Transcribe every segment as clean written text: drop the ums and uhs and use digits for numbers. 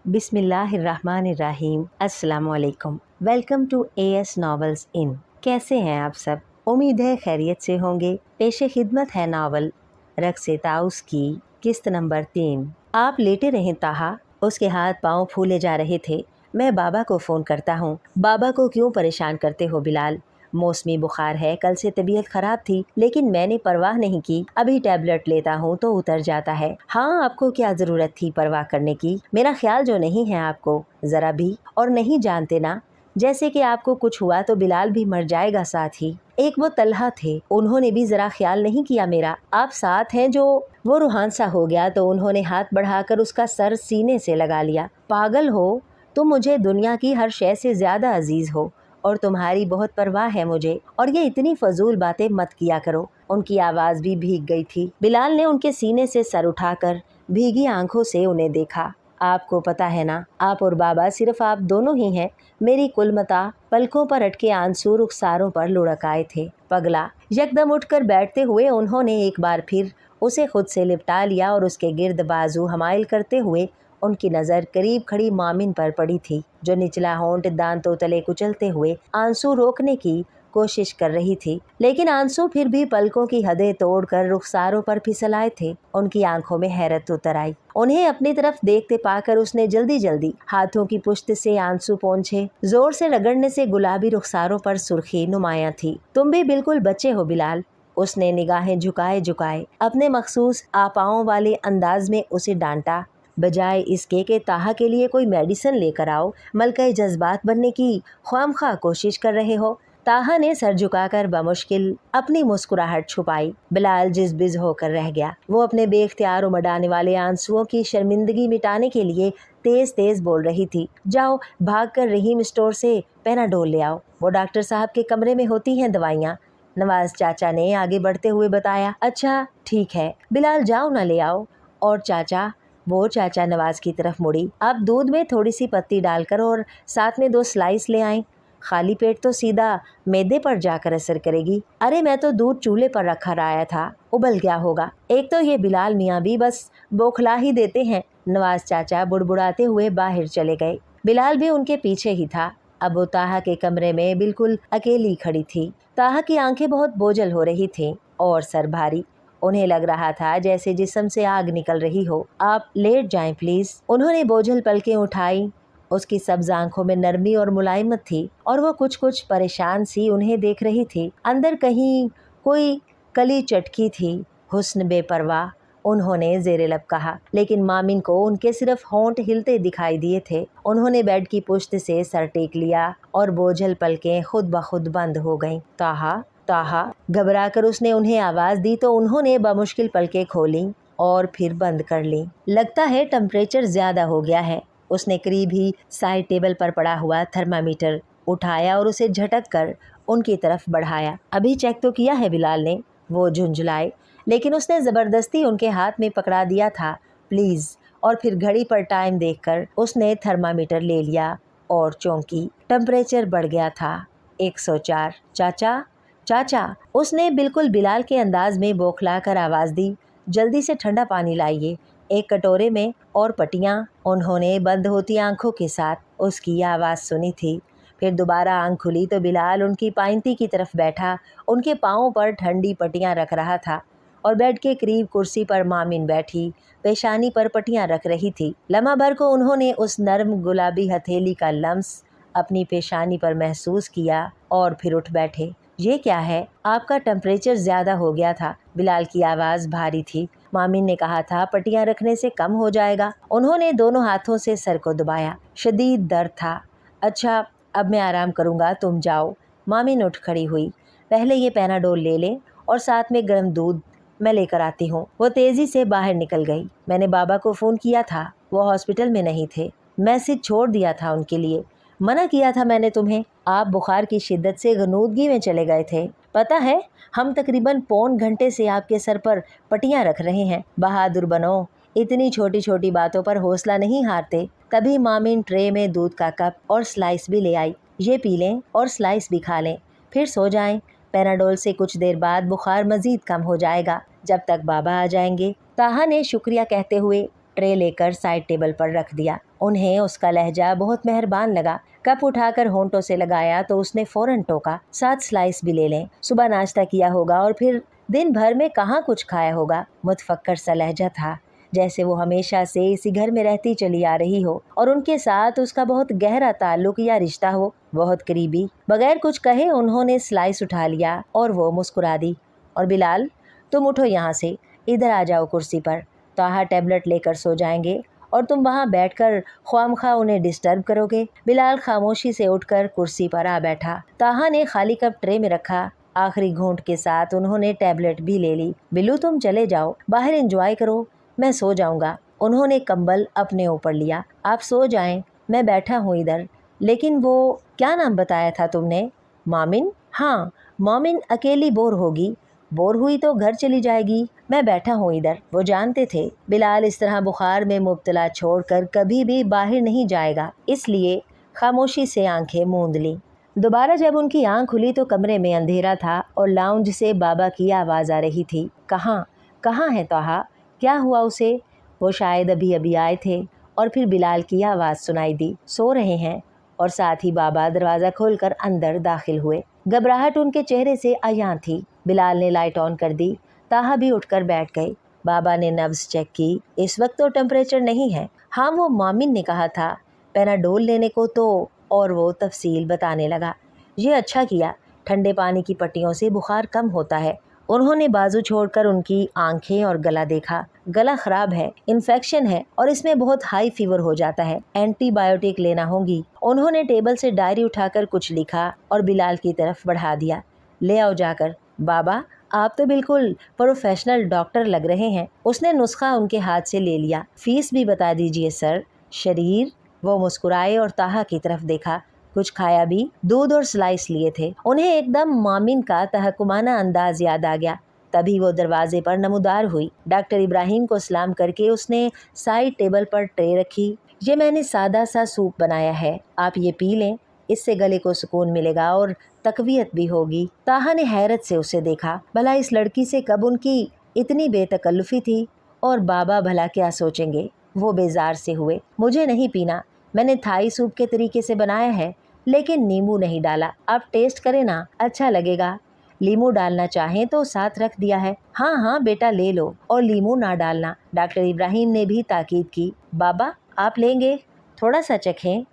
बिस्मिल्लाहिर्रहमानिर्रहीम। अस्सलाम वालेकुम। वेलकम टू AS नॉवेल्स इन। कैसे हैं आप सब? उम्मीद है खैरियत से होंगे। पेशे खिदमत है नावल रक्से ताउस की किस्त नंबर 3। आप लेटे रहे ताहा, उसके हाथ पांव फूले जा रहे थे। मैं बाबा को फ़ोन करता हूँ। बाबा को क्यों परेशान करते हो बिलाल? मौसमी बुखार है, कल से तबीयत खराब थी, लेकिन मैंने परवाह नहीं की। अभी टैबलेट लेता हूँ तो उतर जाता है। हाँ, आपको क्या जरूरत थी परवाह करने की? मेरा ख्याल जो नहीं है आपको जरा भी, और नहीं जानते ना, जैसे कि आपको कुछ हुआ तो बिलाल भी मर जाएगा साथ ही। एक वो तलहा थे, उन्होंने भी जरा ख्याल नहीं किया मेरा। आप साथ हैं जो। वो रूहान सा हो गया तो उन्होंने हाथ बढ़ाकर उसका सर सीने से लगा लिया। पागल हो तुम, मुझे दुनिया की हर शय से ज्यादा अजीज हो और तुम्हारी बहुत परवाह है मुझे, और ये इतनी फजूल बातें मत किया करो। उनकी आवाज भी भीग गई थी। बिलाल ने उनके सीने से सर उठाकर भीगी आंखों से उन्हें देखा। आपको पता है ना, आप और बाबा, सिर्फ आप दोनों ही हैं। मेरी कुलमता पलकों पर अटके आंसू रुखसारों पर लुढ़क आए थे। पगला। यकदम उठकर बैठते हुए उन्होंने एक बार फिर उसे खुद से लिपटा लिया और उसके गिर्द बाजू हमाइल करते हुए उनकी नज़र करीब खड़ी मामिन पर पड़ी थी, जो निचला होंठ दांतों तले कुचलते हुए आंसू रोकने की कोशिश कर रही थी, लेकिन आंसू फिर भी पलकों की हदें तोड़कर रुखसारों पर फिसल आए थे। उनकी आंखों में हैरत उतर आई। उन्हें अपनी तरफ देखते पाकर उसने जल्दी जल्दी हाथों की पुश्त से आंसू पोंछे। जोर से रगड़ने से गुलाबी रुखसारों पर सुर्खी नुमाया थी। तुम भी बिल्कुल बच्चे हो बिलाल। उसने निगाहें झुकाए झुकाए अपने मखसूस आपाओं वाले अंदाज में उसे डांटा। बजाय इसके कि ताहा के लिए कोई मेडिसिन लेकर आओ, मलकाए जज्बात बनने की ख्वामखा कोशिश कर रहे हो। ताहा ने सर झुकाकर बमुश्किल अपनी मुस्कुराहट छुपाई। बिलाल जिज़बिज़ होकर रह गया। वो अपने बेख्तियार उमड़ाने वाले आंसुओं की शर्मिंदगी मिटाने के लिए तेज तेज बोल रही थी। जाओ, भागकर रहीम स्टोर से पेनाडोल ले आओ। वो डॉक्टर साहब के कमरे में होती हैं दवाइयाँ, नवाज चाचा ने आगे बढ़ते हुए बताया। अच्छा ठीक है बिलाल, जाओ ना ले आओ। और चाचा, वो चाचा नवाज की तरफ मुड़ी। आप दूध में थोड़ी सी पत्ती डालकर और साथ में 2 स्लाइस ले आएं। खाली पेट तो सीधा मैदे पर जाकर असर करेगी। अरे मैं तो दूध चूल्हे पर रखा रहा था, उबल गया होगा। एक तो ये बिलाल मियाँ भी बस बौखला ही देते हैं। नवाज चाचा बुड़बुड़ाते हुए बाहर चले गए। बिलाल भी उनके पीछे ही था। अब वो ताहा के कमरे में बिल्कुल अकेली खड़ी थी। ताहा की आंखें बहुत बोझल हो रही थीं और सर भारी। उन्हें लग रहा था जैसे जिस्म से आग निकल रही हो। आप लेट जाएं प्लीज। उन्होंने बोझल पलकें उठाई। उसकी सब्ज आंखों में नरमी और मुलायमत थी और वो कुछ कुछ परेशान सी उन्हें देख रही थी। अंदर कहीं कोई कली चटकी थी। हुस्न बेपरवाह, उन्होंने जेरे लब कहा, लेकिन मामिन को उनके सिर्फ होंठ हिलते दिखाई दिए थे। उन्होंने बेड की पुश्त से सर टेक लिया और बोझल पलकें खुद ब खुद बंद हो गईं। ताहा, ताहा, घबरा कर उसने उन्हें आवाज़ दी तो उन्होंने बमुश्किल पलकें खोली और फिर बंद कर ली। लगता है टेम्परेचर ज़्यादा हो गया है। उसने करीब ही साइड टेबल पर पड़ा हुआ थर्मामीटर उठाया और उसे झटक कर उनकी तरफ बढ़ाया। अभी चेक तो किया है बिलाल ने, वो झुंझलाए, लेकिन उसने ज़बरदस्ती उनके हाथ में पकड़ा दिया था। प्लीज़। और फिर घड़ी पर टाइम देखकर उसने थर्मामीटर ले लिया और चौंकी। टेम्परेचर बढ़ गया था, 104। चाचा, चाचा, उसने बिल्कुल बिलाल के अंदाज में बौखला कर आवाज़ दी। जल्दी से ठंडा पानी लाइए, एक कटोरे में, और पट्टियाँ। उन्होंने बंद होती आंखों के साथ उसकी आवाज़ सुनी थी। फिर दोबारा आंख खुली तो बिलाल उनकी पाइंती की तरफ बैठा, उनके पाँवों पर ठंडी पट्टियाँ रख रहा था, और बेड के करीब कुर्सी पर मामिन बैठी पेशानी पर पट्टियाँ रख रही थी। लम्हा भर को उन्होंने उस नर्म गुलाबी हथेली का लम्स अपनी पेशानी पर महसूस किया और फिर उठ बैठे। ये क्या है? आपका टेम्परेचर ज़्यादा हो गया था। बिलाल की आवाज़ भारी थी। मामिन ने कहा था पट्टियाँ रखने से कम हो जाएगा। उन्होंने दोनों हाथों से सर को दबाया। शदीद दर्द था। अच्छा, अब मैं आराम करूँगा, तुम जाओ। मामिन उठ खड़ी हुई। पहले ये पेनाडोल ले लें और साथ में गर्म दूध मैं लेकर आती हूँ। वो तेज़ी से बाहर निकल गई। मैंने बाबा को फ़ोन किया था, वो हॉस्पिटल में नहीं थे। मैसेज छोड़ दिया था उनके लिए। मना किया था मैंने तुम्हें। आप बुखार की शिद्दत से गनूदगी में चले गए थे। पता है, हम तकरीबन पौन घंटे से आपके सर पर पट्टियाँ रख रहे हैं। बहादुर बनो, इतनी छोटी छोटी बातों पर हौसला नहीं हारते। तभी मामिन ट्रे में दूध का कप और स्लाइस भी ले आई। ये पी लें और स्लाइस भी खा लें, फिर सो जाएं। पेनाडोल से कुछ देर बाद बुखार मज़ीद कम हो जाएगा, जब तक बाबा आ जाएंगे। ताहा ने शुक्रिया कहते हुए ट्रे लेकर साइड टेबल पर रख दिया। उन्हें उसका लहजा बहुत मेहरबान लगा। कप उठाकर होंठों से लगाया तो उसने फौरन टोका, 7 स्लाइस भी ले लें, सुबह नाश्ता किया होगा और फिर दिन भर में कहाँ कुछ खाया होगा। मुतफक्कर सा लहजा था, जैसे वो हमेशा से इसी घर में रहती चली आ रही हो और उनके साथ उसका बहुत गहरा ताल्लुक या रिश्ता हो, बहुत करीबी। बगैर कुछ कहे उन्होंने स्लाइस उठा लिया और वो मुस्कुरा दी। और बिलाल, तुम उठो यहाँ से, इधर आ जाओ कुर्सी पर। ताहा टैबलेट लेकर सो जाएंगे और तुम वहाँ बैठकर ख्वामखा उन्हें डिस्टर्ब करोगे। बिलाल खामोशी से उठकर कुर्सी पर आ बैठा। ताहा ने खाली कप ट्रे में रखा। आखिरी घूंट के साथ उन्होंने टैबलेट भी ले ली। बिल्लू, तुम चले जाओ, बाहर एंजॉय करो, मैं सो जाऊंगा। उन्होंने कंबल अपने ऊपर लिया। आप सो जाएं, मैं बैठा हूँ इधर। लेकिन वो क्या नाम बताया था तुमने? मोमिन? हाँ, मोमिन अकेली बोर होगी, बोर हुई तो घर चली जाएगी, मैं बैठा हूँ इधर। वो जानते थे बिलाल इस तरह बुखार में मुब्तला छोड़कर कभी भी बाहर नहीं जाएगा, इसलिए खामोशी से आंखें मूंद लीं। दोबारा जब उनकी आंख खुली तो कमरे में अंधेरा था और लाउंज से बाबा की आवाज़ आ रही थी। कहाँ है ताहा? क्या हुआ उसे? वो शायद अभी अभी आए थे और फिर बिलाल की आवाज़ सुनाई दी, सो रहे हैं। और साथ ही बाबा दरवाज़ा खोलकर अंदर दाखिल हुए। घबराहट उनके चेहरे से आयां थी। बिलाल ने लाइट ऑन कर दी। ताहा भी उठकर बैठ गई। बाबा ने नब्ज़ चेक की। इस वक्त तो टेम्परेचर नहीं है। हाँ, वो मोमिन ने कहा था पैनाडोल लेने को, तो और वो तफसील बताने लगा। ये अच्छा किया, ठंडे पानी की पट्टियों से बुखार कम होता है। उन्होंने बाजू छोड़कर उनकी आंखें और गला देखा। गला खराब है, इन्फेक्शन है और इसमें बहुत हाई फीवर हो जाता है, एंटीबायोटिक लेना होगी। उन्होंने टेबल से डायरी उठाकर कुछ लिखा और बिलाल की तरफ बढ़ा दिया। ले आओ जाकर। बाबा, आप तो बिल्कुल प्रोफेशनल डॉक्टर लग रहे हैं। उसने नुस्खा उनके हाथ से ले लिया। फीस भी बता दीजिए सर। शरीर? वो मुस्कुराए और ताहा की तरफ देखा। कुछ खाया भी? दूध और स्लाइस लिए थे। उन्हें एकदम मोमिन का तहकुमाना अंदाज याद आ गया। तभी वो दरवाजे पर नमूदार हुई। डॉक्टर इब्राहिम को सलाम करके उसने साइड टेबल पर ट्रे रखी। ये मैंने सादा सा सूप बनाया है, आप ये पी लें, इससे गले को सुकून मिलेगा और तकवीयत भी होगी। ताहा ने हैरत से उसे देखा। भला इस लड़की से कब उनकी इतनी बेतकल्लुफी थी और बाबा भला क्या सोचेंगे। वो बेजार से हुए। मुझे नहीं पीना, मैंने थाई सूप के तरीके से बनाया है, लेकिन नींबू नहीं डाला। आप टेस्ट करें ना, अच्छा लगेगा। लीमू डालना चाहें तो साथ रख दिया है। हाँ बेटा ले लो, और लीमू ना डालना। डॉक्टर इब्राहिम ने भी ताकीद की। बाबा, आप लेंगे? थोड़ा सा चखें।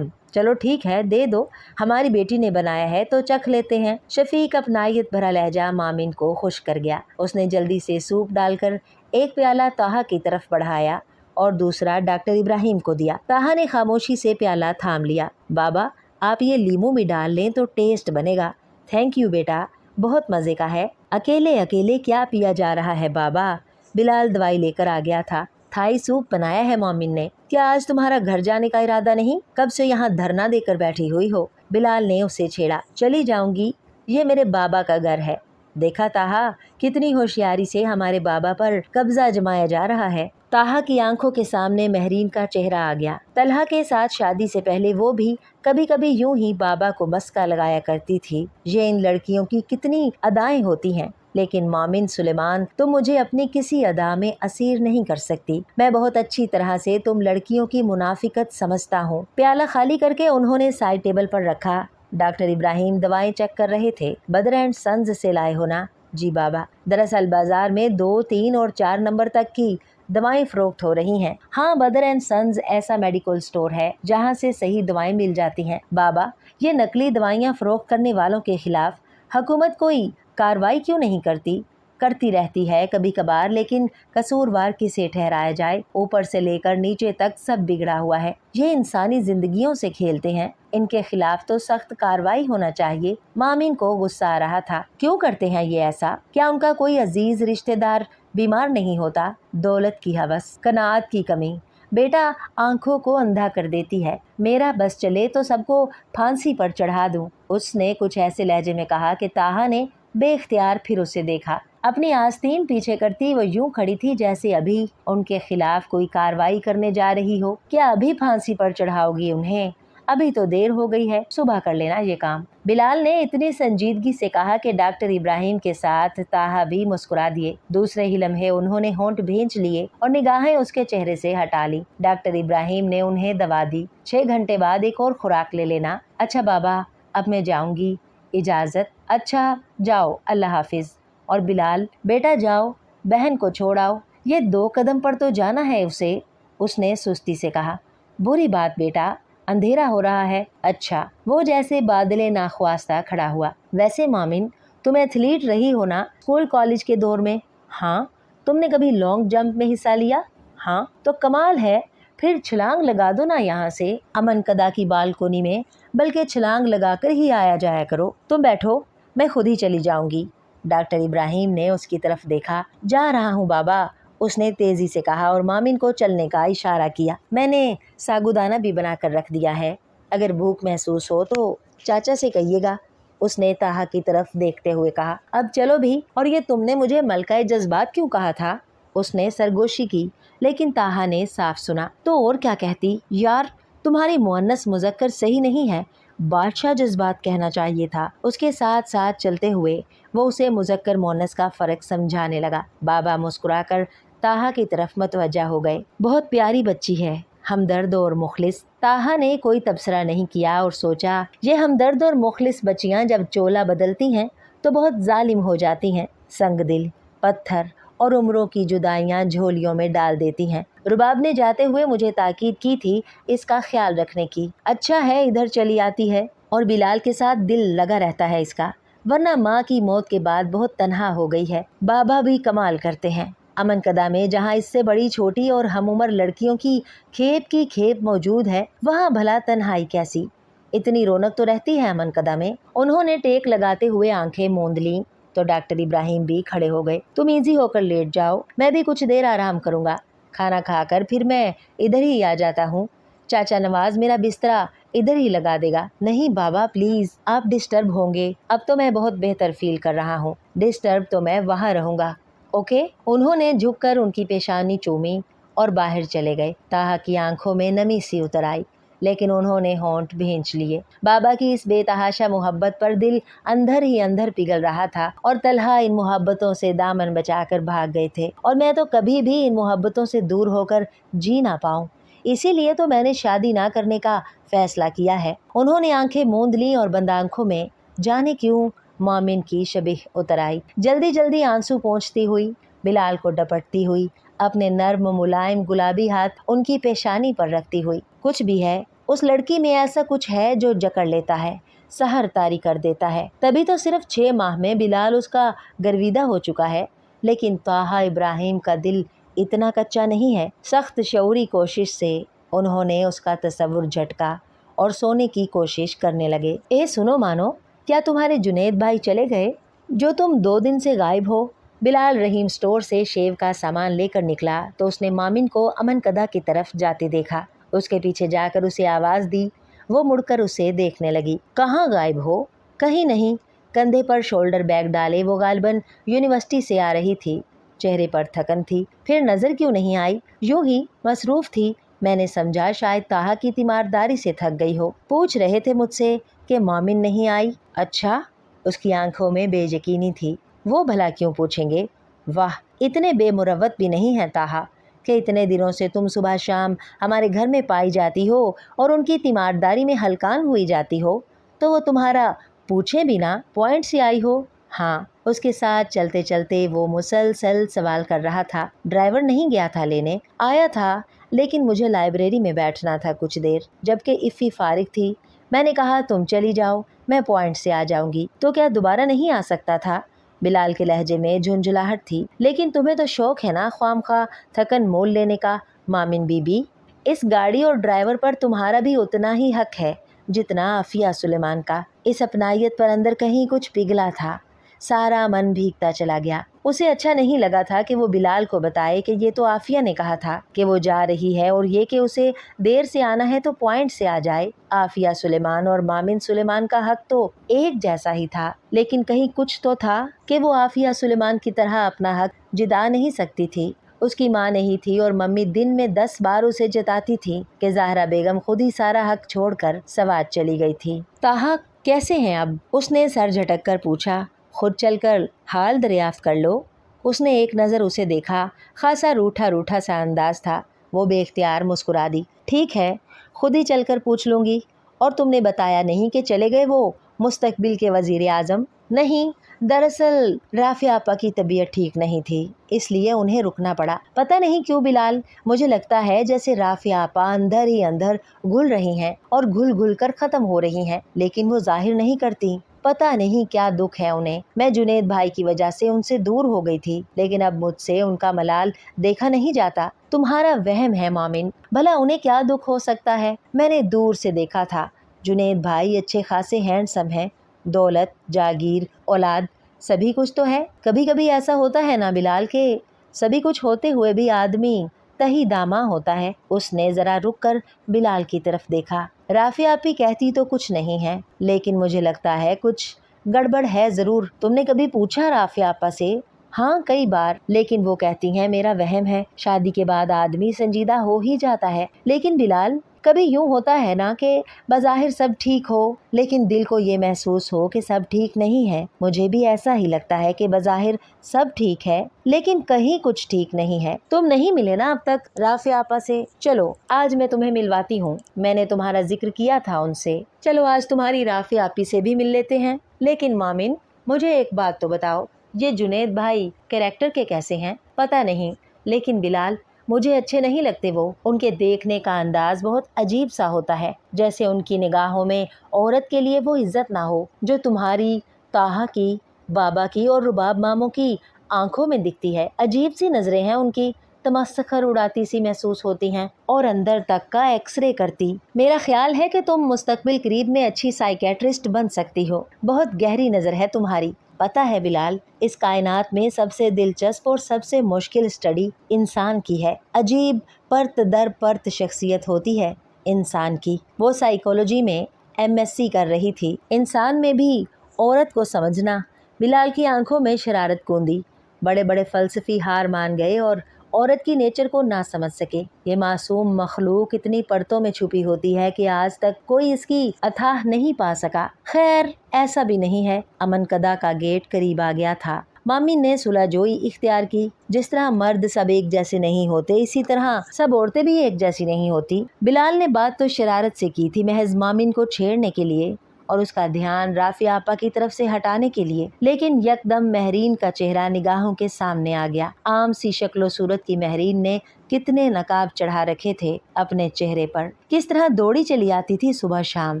चलो ठीक है, दे दो, हमारी बेटी ने बनाया है तो चख लेते हैं। शफीक अपनायत भरा लहजा मामिन को खुश कर गया। उसने जल्दी से सूप डालकर एक प्याला ताहा की तरफ बढ़ाया और दूसरा डॉक्टर इब्राहिम को दिया। ताहा ने खामोशी से प्याला थाम लिया। बाबा, आप ये लीमू भी डाल लें तो टेस्ट बनेगा। थैंक यू बेटा, बहुत मज़े का है। अकेले अकेले क्या पिया जा रहा है बाबा? बिलाल दवाई लेकर आ गया था। थाई सूप बनाया है मोमिन ने। क्या आज तुम्हारा घर जाने का इरादा नहीं? कब से यहाँ धरना देकर बैठी हुई हो? बिलाल ने उसे छेड़ा। चली जाऊंगी, ये मेरे बाबा का घर है। देखा ताहा, कितनी होशियारी से हमारे बाबा पर कब्जा जमाया जा रहा है। ताहा की आंखों के सामने महरीन का चेहरा आ गया। तलहा के साथ शादी से पहले वो भी कभी कभी यूं ही बाबा को मस्का लगाया करती थी। ये इन लड़कियों की कितनी अदाएं होती हैं। लेकिन मोमिन सुलेमान, तुम मुझे अपनी किसी अदा में असीर नहीं कर सकती। मैं बहुत अच्छी तरह से तुम लड़कियों की मुनाफिकत समझता हूँ। प्याला खाली करके उन्होंने साइड टेबल पर रखा। डॉक्टर इब्राहिम दवाएं चेक कर रहे थे। बदर एंड सन्स से लाए हो ना? जी बाबा, दरअसल बाजार में 2, 3 और 4 नंबर तक की दवाएं फरोख्त हो रही हैं। हाँ, बदर एंड सन्स ऐसा मेडिकल स्टोर है जहाँ से सही दवाएं मिल जाती हैं। बाबा, ये नकली दवाइयाँ फरोख्त करने वालों के खिलाफ हुकूमत कोई कार्रवाई क्यों नहीं करती? करती रहती है कभी कभार, लेकिन कसूरवार किसे ठहराया जाए? ऊपर से लेकर नीचे तक सब बिगड़ा हुआ है। ये इंसानी जिंदगियों से खेलते हैं, इनके खिलाफ तो सख्त कार्रवाई होना चाहिए। मामिन को गुस्सा आ रहा था। क्यों करते हैं ये ऐसा? क्या उनका कोई अजीज रिश्तेदार बीमार नहीं होता? दौलत की हवस, कनात की कमी बेटा आंखों को अंधा कर देती है। मेरा बस चले तो सबको फांसी पर चढ़ा दूं। उसने कुछ ऐसे लहजे में कहा कि ताहा ने बेख्तियार फिर उसे देखा। अपनी आस्तीन पीछे करती वो यूं खड़ी थी जैसे अभी उनके खिलाफ कोई कार्रवाई करने जा रही हो। क्या अभी फांसी पर चढ़ाओगी उन्हें? अभी तो देर हो गई है, सुबह कर लेना ये काम। बिलाल ने इतनी संजीदगी से कहा कि डॉक्टर इब्राहिम के साथ ताहा भी मुस्कुरा दिए। दूसरे ही लम्हे उन्होंने होंठ भींच लिए और निगाहें उसके चेहरे से हटा ली। डॉक्टर इब्राहिम ने उन्हें दवा दी। 6 घंटे बाद एक और खुराक ले लेना। अच्छा बाबा, अब मैं जाऊंगी, इजाजत। अच्छा जाओ, अल्लाह हाफिज। और बिलाल, बेटा जाओ, बहन को छोड़ आओ, ये 2 कदम पर तो जाना है उसे, उसने सुस्ती से कहा। बुरी बात बेटा, अंधेरा हो रहा है। अच्छा, वो जैसे बादले नाख्वास्ता खड़ा हुआ। वैसे मामिन, तुम एथलीट रही हो ना स्कूल कॉलेज के दौर में? हाँ। तुमने कभी लॉन्ग जंप में हिस्सा लिया? हाँ। तो कमाल है, फिर छलांग लगा दो ना यहाँ से अमन कदा की बालकोनी में, बल्कि छलांग लगा कर ही आया जाया करो। तुम बैठो, मैं खुद ही चली जाऊंगी। डॉक्टर इब्राहिम ने उसकी तरफ देखा। जा रहा हूँ बाबा, उसने तेजी से कहा और मामिन को चलने का इशारा किया। मैंने सागुदाना भी बना कर रख दिया है, अगर भूख महसूस हो तो चाचा से कहिएगा, उसने ताहा की तरफ देखते हुए कहा। अब चलो भी। और ये तुमने मुझे मलकाए जज्बात क्यों कहा था? उसने सरगोशी की, लेकिन ताहा ने साफ सुना। तो और क्या कहती? यार, तुम्हारी मुअन्नस मुज़क्कर सही नहीं है, बादशाह जज्बात कहना चाहिए था। उसके साथ साथ चलते हुए वो उसे मुज़क्कर मुअन्नस का फ़र्क समझाने लगा। बाबा मुस्कुराकर ताहा की तरफ मतवज्जा हो गए। बहुत प्यारी बच्ची है, हमदर्द और मुखलिस। ताहा ने कोई तबसरा नहीं किया और सोचा, ये हमदर्द और मुखलिस बच्चियां जब चोला बदलती हैं तो बहुत जालिम हो जाती हैं। संग दिल, पत्थर और उम्रों की जुदाइयां झोलियों में डाल देती हैं। रुबाब ने जाते हुए मुझे ताकीद की थी इसका ख्याल रखने की। अच्छा है इधर चली आती है और बिलाल के साथ दिल लगा रहता है इसका, वरना माँ की मौत के बाद बहुत तन्हा हो गई है। बाबा भी कमाल करते हैं। अमन कदा में जहाँ इससे बड़ी छोटी और हम उम्र लड़कियों की खेप मौजूद है, वहाँ भला तन्हाई कैसी? इतनी रौनक तो रहती है अमन कदा में। उन्होंने टेक लगाते हुए आंखें मूंद लीं तो डॉक्टर इब्राहिम भी खड़े हो गए। तुम इजी होकर लेट जाओ, मैं भी कुछ देर आराम करूँगा। खाना खाकर फिर मैं इधर ही आ जाता हूँ। चाचा नवाज मेरा बिस्तरा इधर ही लगा देगा। नहीं बाबा प्लीज, आप डिस्टर्ब होंगे। अब तो मैं बहुत बेहतर फील कर रहा हूँ। डिस्टर्ब तो मैं वहाँ रहूँगा, ओके? उन्होंने झुककर उनकी पेशानी चूमी और बाहर चले गए। ताहा की आंखों में नमी सी उतर आई, लेकिन उन्होंने होंठ भींच लिए। बाबा की इस बेतहाशा मोहब्बत पर दिल अंदर ही अंदर पिघल रहा था और तलहा इन मोहब्बतों से दामन बचाकर भाग गए थे और मैं तो कभी भी इन मोहब्बतों से दूर होकर जी ना पाऊं। इसीलिए तो मैंने शादी ना करने का फैसला किया है। उन्होंने आंखें मूंद ली और बंद आंखों में जाने क्यों मोमिन की शबीह उतर आई। जल्दी जल्दी आंसू पोंछती हुई, बिलाल को डपटती हुई, अपने नर्म मुलायम गुलाबी हाथ उनकी पेशानी पर रखती हुई। कुछ भी है, उस लड़की में ऐसा कुछ है जो जकड़ लेता है, सहर तारी कर देता है। तभी तो सिर्फ 6 माह में बिलाल उसका गर्विदा हो चुका है। लेकिन ताहा इब्राहिम का दिल इतना कच्चा नहीं है। सख्त शऊरी कोशिश से उन्होंने उसका तसव्वुर झटका और सोने की कोशिश करने लगे। ए सुनो मानो, क्या तुम्हारे जुनैद भाई चले गए जो तुम 2 दिन से गायब हो? बिलाल रहीम स्टोर से शेव का सामान लेकर निकला तो उसने मामिन को अमन कदा की तरफ जाते देखा। उसके पीछे जाकर उसे आवाज़ दी। वो मुड़कर उसे देखने लगी। कहाँ गायब हो? कहीं नहीं। कंधे पर शोल्डर बैग डाले वो गालिबन यूनिवर्सिटी से आ रही थी। चेहरे पर थकन थी। फिर नज़र क्यों नहीं आई? यूं ही मसरूफ़ थी। मैंने समझा शायद ताहा की तीमारदारी से थक गई हो। पूछ रहे थे मुझसे कि मामिन नहीं आई। अच्छा? उसकी आंखों में बेयकीनी थी। वो भला क्यों पूछेंगे? वाह, इतने बेमुरवत भी नहीं है ताहा कि इतने दिनों से तुम सुबह शाम हमारे घर में पाई जाती हो और उनकी तीमारदारी में हलकान हुई जाती हो तो वो तुम्हारा पूछे बिना पॉइंट से आई हो। हाँ, उसके साथ चलते चलते वो मुसलसल सवाल कर रहा था। ड्राइवर नहीं गया था लेने? आया था, लेकिन मुझे लाइब्रेरी में बैठना था कुछ देर, जबकि इफ़ी फारिग थी। मैंने कहा तुम चली जाओ, मैं पॉइंट से आ जाऊंगी। तो क्या दोबारा नहीं आ सकता था? बिलाल के लहजे में झुंझुलाहट थी। लेकिन तुम्हें तो शौक है ना ख्वामखा थकन मोल लेने का मामिन बीबी। इस गाड़ी और ड्राइवर पर तुम्हारा भी उतना ही हक है जितना आफिया सुलेमान का। इस अपनायत पर अंदर कहीं कुछ पिघला था। सारा मन भीगता चला गया। उसे अच्छा नहीं लगा था कि वो बिलाल को बताए कि ये तो आफिया ने कहा था कि वो जा रही है और ये कि उसे देर से आना है तो पॉइंट से आ जाए। आफिया सुलेमान और मामिन सुलेमान का हक तो एक जैसा ही था, लेकिन कहीं कुछ तो था कि वो आफिया सुलेमान की तरह अपना हक जिता नहीं सकती थी। उसकी माँ नहीं थी और मम्मी दिन में 10 बार उसे जताती थी कि ज़ाहरा बेगम खुद ही सारा हक छोड़कर सवात चली गई थी। ताहा कैसे हैं अब? उसने सर झटक कर पूछा। खुद चलकर हाल दरियाफ्त कर लो। उसने एक नज़र उसे देखा, खासा रूठा रूठा सा अंदाज था। वो बेख्तियार मुस्कुरा दी। ठीक है, खुद ही चलकर पूछ लूँगी। और तुमने बताया नहीं कि चले गए वो मुस्तकबिल के वज़ीर आज़म? नहीं, दरअसल राफिया आपा की तबीयत ठीक नहीं थी, इसलिए उन्हें रुकना पड़ा। पता नहीं क्यों बिलाल, मुझे लगता है जैसे राफिया आपा अंदर ही अंदर घुल रही हैं और घुल घुल कर ख़त्म हो रही हैं, लेकिन वो जाहिर नहीं करती। पता नहीं क्या दुख है उन्हें। मैं जुनेद भाई की वजह से उनसे दूर हो गई थी, लेकिन अब मुझसे उनका मलाल देखा नहीं जाता। तुम्हारा वहम है मोमिन, भला उन्हें क्या दुख हो सकता है? मैंने दूर से देखा था। जुनेद भाई अच्छे खासे हैंडसम हैं, दौलत, जागीर, औलाद सभी कुछ तो है। कभी कभी ऐसा होता है ना बिलाल के सभी कुछ होते हुए भी आदमी तही दामा होता है। उसने जरा रुक कर बिलाल की तरफ देखा। राफिया आपी कहती तो कुछ नहीं है, लेकिन मुझे लगता है कुछ गड़बड़ है जरूर। तुमने कभी पूछा राफिया आपा से? हाँ, कई बार, लेकिन वो कहती हैं मेरा वहम है। शादी के बाद आदमी संजीदा हो ही जाता है। लेकिन बिलाल, कभी यूं होता है ना कि बज़ाहिर सब ठीक हो, लेकिन दिल को ये महसूस हो कि सब ठीक नहीं है। मुझे भी ऐसा ही लगता है कि बज़ाहिर सब ठीक है, लेकिन कहीं कुछ ठीक नहीं है। तुम नहीं मिले ना अब तक राफिया आपा से? चलो आज मैं तुम्हें मिलवाती हूँ। मैंने तुम्हारा जिक्र किया था उनसे। चलो आज तुम्हारी राफिया आपी से भी मिल लेते हैं। लेकिन मामिन, मुझे एक बात तो बताओ, ये जुनेद भाई कैरेक्टर के कैसे हैं? पता नहीं, लेकिन बिलाल मुझे अच्छे नहीं लगते वो। उनके देखने का अंदाज बहुत अजीब सा होता है, जैसे उनकी निगाहों में औरत के लिए वो इज्जत ना हो जो तुम्हारी, ताहा की, बाबा की और रुबाब मामों की आंखों में दिखती है। अजीब सी नजरें हैं उनकी, तमस्खर उड़ाती सी महसूस होती हैं और अंदर तक का एक्सरे करती। मेरा ख्याल है कि तुम मुस्तकबिल करीब में अच्छी साइकेट्रिस्ट बन सकती हो। बहुत गहरी नज़र है तुम्हारी। पता है बिलाल, इस कायनात में सबसे दिलचस्प और सबसे मुश्किल स्टडी इंसान की है। अजीब परत दर परत शख्सियत होती है इंसान की। वो साइकोलॉजी में MSc कर रही थी। इंसान में भी औरत को समझना। बिलाल की आंखों में शरारत कूंदी। बड़े बड़े फलसफी हार मान गए और औरत की नेचर को ना समझ सके। ये मासूम मखलूक इतनी परतों में छुपी होती है कि आज तक कोई इसकी अथाह नहीं पा सका। खैर, ऐसा भी नहीं है। अमन कदा का गेट करीब आ गया था। मामी ने सुलहजोई इख्तियार की। जिस तरह मर्द सब एक जैसे नहीं होते, इसी तरह सब औरतें भी एक जैसी नहीं होती। बिलाल ने बात तो शरारत से की थी, महज मामिन को छेड़ने के लिए और उसका ध्यान राफिया आपा की तरफ से हटाने के लिए। लेकिन यकदम महरीन का चेहरा निगाहों के सामने आ गया। आम सी शक्लो सूरत की महरीन ने कितने नकाब चढ़ा रखे थे अपने चेहरे पर। किस तरह दौड़ी चली आती थी सुबह शाम।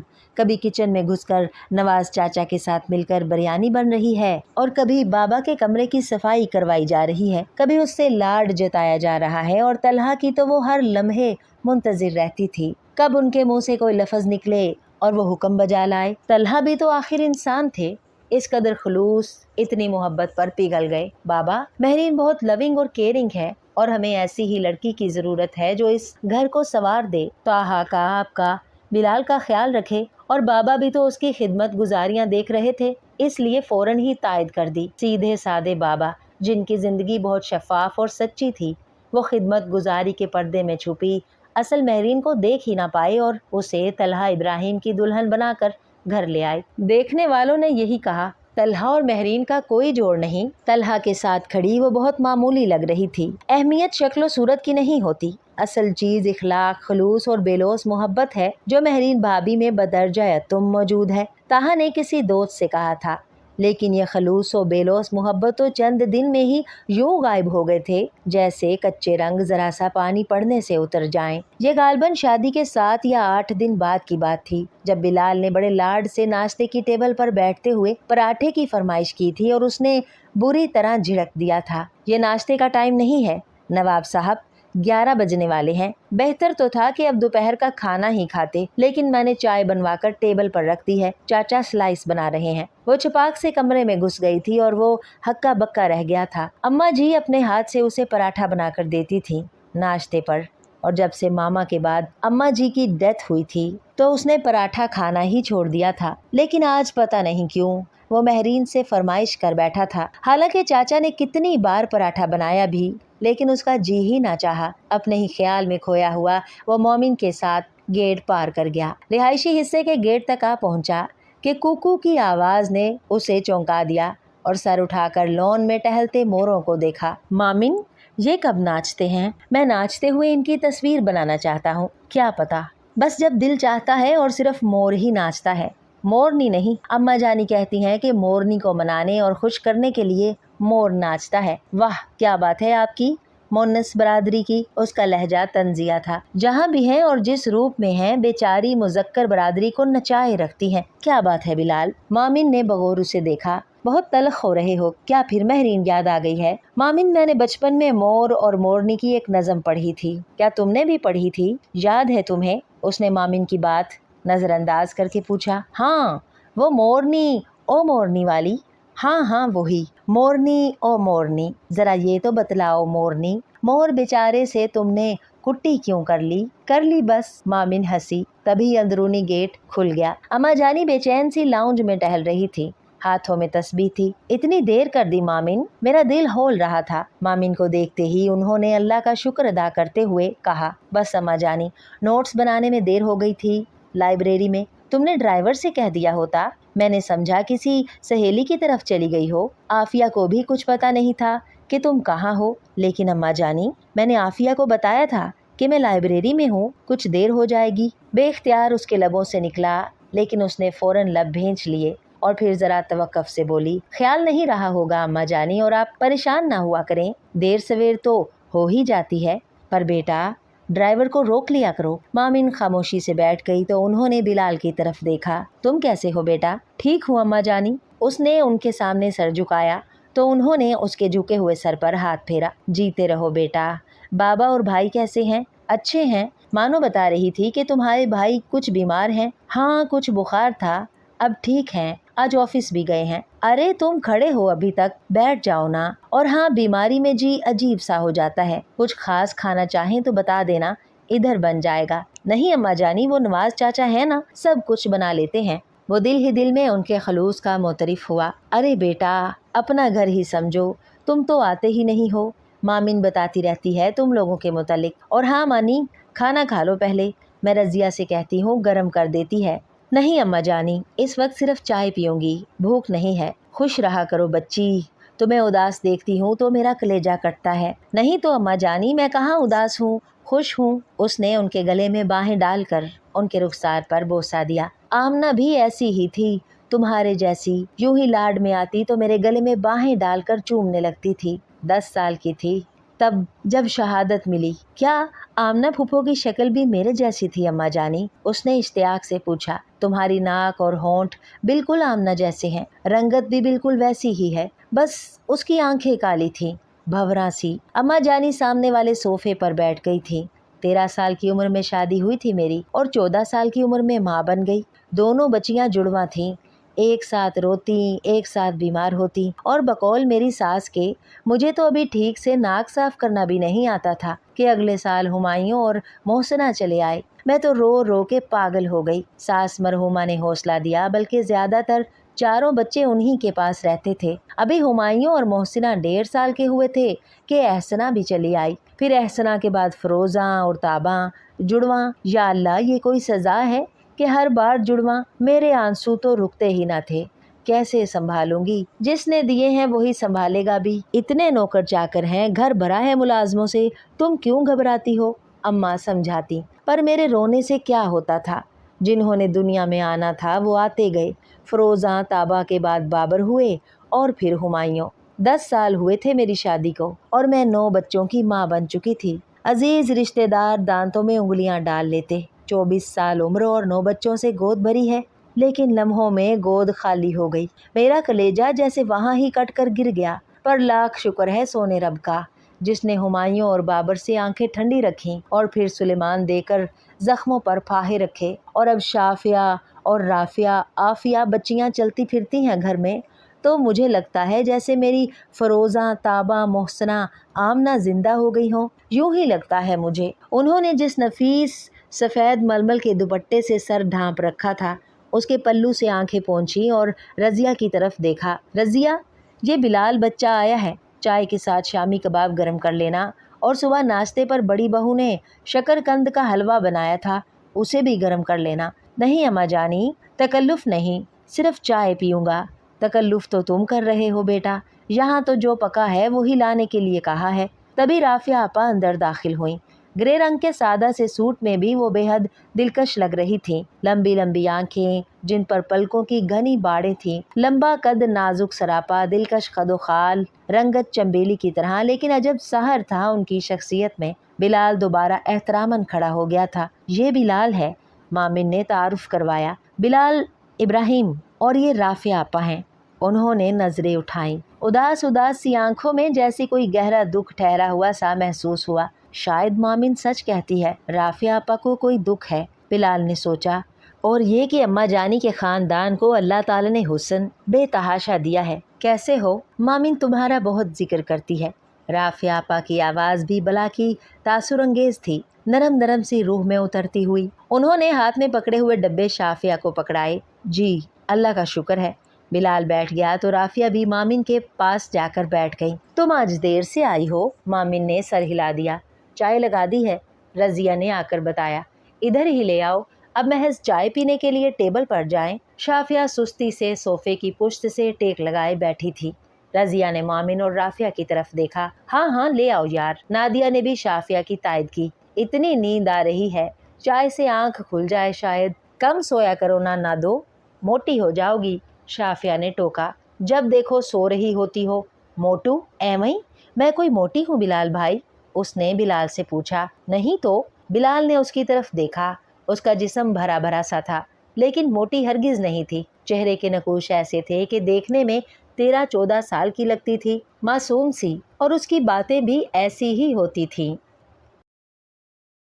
कभी किचन में घुसकर नवाज चाचा के साथ मिलकर बिरयानी बन रही है और कभी बाबा के कमरे की सफाई करवाई जा रही है। कभी उससे लाड जताया जा रहा है और तलहा की तो वो हर लम्हे मुंतजिर रहती थी कब उनके मुंह से कोई लफ्ज निकले और वो हुक्म बजा लाए। तलहा भी तो आखिर इंसान थे। इस कदर खलूस, इतनी मोहब्बत पर पिघल गए। बाबा, महरीन बहुत लविंग और केयरिंग है और हमें ऐसी ही लड़की की जरूरत है जो इस घर को संवार दे, ताहा का, आपका, बिलाल का ख्याल रखे। और बाबा भी तो उसकी खिदमत गुजारियां देख रहे थे, इसलिए फौरन ही तायद कर दी। सीधे सादे बाबा, जिनकी जिंदगी बहुत शफाफ और सच्ची थी, वो खिदमत गुजारी के पर्दे में छुपी असल महरीन को देख ही ना पाए और उसे तलहा इब्राहिम की दुल्हन बनाकर घर ले आए। देखने वालों ने यही कहा, तलहा और महरीन का कोई जोड़ नहीं। तलहा के साथ खड़ी वो बहुत मामूली लग रही थी। अहमियत शक्लो सूरत की नहीं होती, असल चीज इखलाक, खलूस और बेलोस मोहब्बत है जो महरीन भाभी में बदरजा तुम मौजूद है। ताहा ने किसी दोस्त से कहा था। लेकिन ये खलूस और बेलोस मोहब्बत तो चंद दिन में ही यूं गायब हो गए थे जैसे कच्चे रंग जरा सा पानी पड़ने से उतर जाएं। ये गालबन शादी के 7 या 8 दिन बाद की बात थी, जब बिलाल ने बड़े लाड से नाश्ते की टेबल पर बैठते हुए पराठे की फरमाइश की थी और उसने बुरी तरह झिड़क दिया था। ये नाश्ते का टाइम नहीं है नवाब साहब, 11 बजने वाले हैं। बेहतर तो था कि अब दोपहर का खाना ही खाते, लेकिन मैंने चाय बनवाकर टेबल पर रख दी है। चाचा स्लाइस बना रहे हैं। वो छपाक से कमरे में घुस गई थी और वो हक्का बक्का रह गया था। अम्मा जी अपने हाथ से उसे पराठा बनाकर देती थी नाश्ते पर, और जब से मामा के बाद अम्मा जी की डेथ हुई थी तो उसने पराठा खाना ही छोड़ दिया था। लेकिन आज पता नहीं क्यों वो महरीन से फरमाइश कर बैठा था। हालांकि चाचा ने कितनी बार पराठा बनाया भी, लेकिन उसका जी ही ना चाहा। अपने ही ख्याल में खोया हुआ वो मोमिन के साथ गेट पार कर गया। रिहायशी हिस्से के गेट तक आ पहुंचा कि कुकू की आवाज ने उसे चौंका दिया और सर उठाकर लॉन में टहलते मोरों को देखा। मामिन, ये कब नाचते हैं? मैं नाचते हुए इनकी तस्वीर बनाना चाहता हूँ। क्या पता, बस जब दिल चाहता है और सिर्फ मोर ही नाचता है। मोरनी नहीं, अम्मा जानी कहती हैं कि मोरनी को मनाने और खुश करने के लिए मोर नाचता है। वाह, क्या बात है आपकी मोनस बरादरी की। उसका लहजा तंजिया था। जहाँ भी हैं और जिस रूप में हैं, बेचारी मुजक्कर बरादरी को नचाए रखती हैं। क्या बात है बिलाल? मामिन ने बगौर उसे देखा। बहुत तलख हो रहे हो क्या? फिर महरीन याद आ गई है? मामिन, मैंने बचपन में मोर और मोरनी की एक नज़म पढ़ी थी। क्या तुमने भी पढ़ी थी? याद है तुम्हें? उसने मामिन की बात नजरअंदाज करके पूछा। हाँ, वो मोरनी ओ मोरनी वाली। हाँ हाँ वही, मोरनी ओ मोरनी। जरा ये तो बतलाओ मोरनी, मोर बेचारे से तुमने कुट्टी क्यों कर ली? कर ली बस। मामिन हंसी। तभी अंदरूनी गेट खुल गया। अम्मा जानी बेचैन सी लाउंज में टहल रही थी। हाथों में तस्बीह थी। इतनी देर कर दी मामिन, मेरा दिल होल रहा था। मामिन को देखते ही उन्होंने अल्लाह का शुक्र अदा करते हुए कहा, बस अम्मा जानी, नोट्स बनाने में देर हो गई थी लाइब्रेरी में। तुमने ड्राइवर से कह दिया होता। मैंने समझा किसी सहेली की तरफ चली गई हो। आफिया को भी कुछ पता नहीं था कि तुम कहाँ हो। लेकिन अम्मा जानी, मैंने आफिया को बताया था कि मैं लाइब्रेरी में हूँ, कुछ देर हो जाएगी। बेख्तियार उसके लबों से निकला, लेकिन उसने फौरन लब भींच लिए और फिर जरा तवक्कुफ से बोली, ख्याल नहीं रहा होगा अम्मा जानी, और आप परेशान ना हुआ करें। देर सवेर तो हो ही जाती है, पर बेटा ड्राइवर को रोक लिया करो। मामिन खामोशी से बैठ गई तो उन्होंने बिलाल की तरफ देखा। तुम कैसे हो बेटा? ठीक हूँ अम्मा जानी। उसने उनके सामने सर झुकाया तो उन्होंने उसके झुके हुए सर पर हाथ फेरा। जीते रहो बेटा। बाबा और भाई कैसे हैं? अच्छे हैं। मानो बता रही थी कि तुम्हारे भाई कुछ बीमार हैं। हाँ, कुछ बुखार था, अब ठीक हैं। आज ऑफिस भी गए हैं। अरे तुम खड़े हो अभी तक, बैठ जाओ ना। और हाँ, बीमारी में जी अजीब सा हो जाता है। कुछ खास खाना चाहें तो बता देना, इधर बन जाएगा। नहीं अम्मा जानी, वो नवाज चाचा है ना, सब कुछ बना लेते हैं। वो दिल ही दिल में उनके खलूस का मोतरिफ हुआ। अरे बेटा, अपना घर ही समझो, तुम तो आते ही नहीं हो। मामिन बताती रहती है तुम लोगों के मुतालिक। और हाँ मानी, खाना खा लो पहले, मैं रजिया से कहती हूँ गरम कर देती है। नहीं अम्मा जानी, इस वक्त सिर्फ चाय पीऊंगी, भूख नहीं है। खुश रहा करो बच्ची, तुम्हें उदास देखती हूँ तो मेरा कलेजा कटता है। नहीं तो अम्मा जानी, मैं कहाँ उदास हूँ, खुश हूँ। उसने उनके गले में बाहें डालकर उनके रुखसार पर बोसा दिया। आमना भी ऐसी ही थी, तुम्हारे जैसी। यूं ही लाड में आती तो मेरे गले में बाहें डालकर चूमने लगती थी। 10 साल की थी तब जब शहादत मिली। क्या आमना फूफो की शक्ल भी मेरे जैसी थी अम्मा जानी? उसने इश्तियाक से पूछा। तुम्हारी नाक और होंठ बिल्कुल आमना जैसे हैं, रंगत भी बिल्कुल वैसी ही है, बस उसकी आंखें काली थी, भंवरा सी। अम्मा जानी सामने वाले सोफे पर बैठ गई थी। 13 साल की उम्र में शादी हुई थी मेरी और 14 साल की उम्र में माँ बन गई। दोनों बच्चियां जुड़वा थीं। एक साथ रोती, एक साथ बीमार होती। और बकौल मेरी सास के, मुझे तो अभी ठीक से नाक साफ करना भी नहीं आता था कि अगले साल हुमायूं और मोहसिना चले आए। मैं तो रो रो के पागल हो गई। सास मरहुमा ने हौसला दिया, बल्कि ज्यादातर चारों बच्चे उन्हीं के पास रहते थे। अभी हुमायूं और मोहसिना 1.5 साल के हुए थे कि एहसना भी चली आई। फिर एहसना के बाद फरोजा और ताबा, जुड़वा। या अल्लाह, ये कोई सजा है कि हर बार जुड़वा? मेरे आंसू तो रुकते ही ना थे। कैसे संभालूंगी? जिसने दिए हैं वही संभालेगा भी। इतने नौकर चाकर हैं, घर भरा है मुलाजमों से, तुम क्यों घबराती हो? अम्मा समझाती। पर मेरे रोने से क्या होता था? जिन्होंने दुनिया में आना था वो आते गए। फरोजा ताबा के बाद बाबर हुए और फिर हुमायूं। 10 साल हुए थे मेरी शादी को और मैं 9 बच्चों की माँ बन चुकी थी। अजीज रिश्तेदार दांतों में उंगलियां डाल लेते। 24 साल उम्र और 9 बच्चों से गोद भरी है, लेकिन लम्हों में गोद खाली हो गई। मेरा कलेजा जैसे वहाँ ही कट कर गिर गया। पर लाख शुक्र है सोने रब का, जिसने हुमायूं और बाबर से आंखें ठंडी रखीं और फिर सुलेमान देकर जख्मों पर फाहे रखे। और अब शाफिया और राफिया, आफिया बच्चियां चलती फिरती हैं घर में, तो मुझे लगता है जैसे मेरी फरोजा, ताबा, मोहसना, आमना जिंदा हो गई हों। यूं ही लगता है मुझे। उन्होंने जिस नफीस सफ़ेद मलमल के दुपट्टे से सर ढांप रखा था, उसके पल्लू से आंखें पोंछी और रजिया की तरफ देखा। रजिया, ये बिलाल बच्चा आया है, चाय के साथ शामी कबाब गर्म कर लेना, और सुबह नाश्ते पर बड़ी बहू ने शकरकंद का हलवा बनाया था, उसे भी गर्म कर लेना। नहीं अम्मा जानी, तकल्लुफ़ नहीं, सिर्फ चाय पीऊँगा। तकल्लुफ़ तो तुम कर रहे हो बेटा, यहाँ तो जो पका है वही लाने के लिए कहा है। तभी राफिया आपा अंदर दाखिल हुई। ग्रे रंग के सादा से सूट में भी वो बेहद दिलकश लग रही थीं। लंबी लंबी आंखें जिन पर पलकों की घनी बाड़ें थीं, लंबा कद, नाजुक सरापा, दिलकश कदोखाल, रंगत चंबेली की तरह, लेकिन अजब सहर था उनकी शख्सियत में। बिलाल दोबारा एहतरामन खड़ा हो गया था। ये बिलाल है, मामिन ने तारुफ करवाया। बिलाल इब्राहिम, और ये राफिया आपा हैं। उन्होंने नजरें उठाईं। उदास उदास सी आंखों में जैसे कोई गहरा दुख ठहरा हुआ सा महसूस हुआ। शायद मामिन सच कहती है, राफिया आपा को कोई दुख है, बिलाल ने सोचा। और ये कि अम्मा जानी के खानदान को अल्लाह ताला ने हुस्न बेतहाशा दिया है। कैसे हो? मामिन तुम्हारा बहुत जिक्र करती है। राफिया आपा की आवाज़ भी बला की तासुरंगेज थी, नरम नरम सी रूह में उतरती हुई। उन्होंने हाथ में पकड़े हुए डब्बे शाफिया को पकड़ाए। जी अल्लाह का शुक्र है। बिलाल बैठ गया तो राफिया भी मामिन के पास जाकर बैठ गई। तुम आज देर से आई हो? मामिन ने सर हिला दिया। चाय लगा दी है, रजिया ने आकर बताया। इधर ही ले आओ, अब महज चाय पीने के लिए टेबल पर जाएं। शाफिया सुस्ती से सोफे की पुश्त से टेक लगाए बैठी थी। रजिया ने मामिन और राफिया की तरफ देखा। हाँ हाँ ले आओ यार। नादिया ने भी शाफिया की तायद की। इतनी नींद आ रही है, चाय से आंख खुल जाए शायद। कम सोया करो ना नादो, मोटी हो जाओगी, शाफिया ने टोका। जब देखो सो रही होती हो। मोटू? एवं मैं कोई मोटी हूँ बिलाल भाई? उसने बिलाल से पूछा। नहीं तो। बिलाल ने उसकी तरफ देखा। उसका जिस्म भरा भरा सा था, लेकिन मोटी हरगिज नहीं थी। चेहरे के नकूश ऐसे थे कि देखने में 13-14 साल की लगती थी, मासूम सी, और उसकी बातें भी ऐसी ही होती थीं।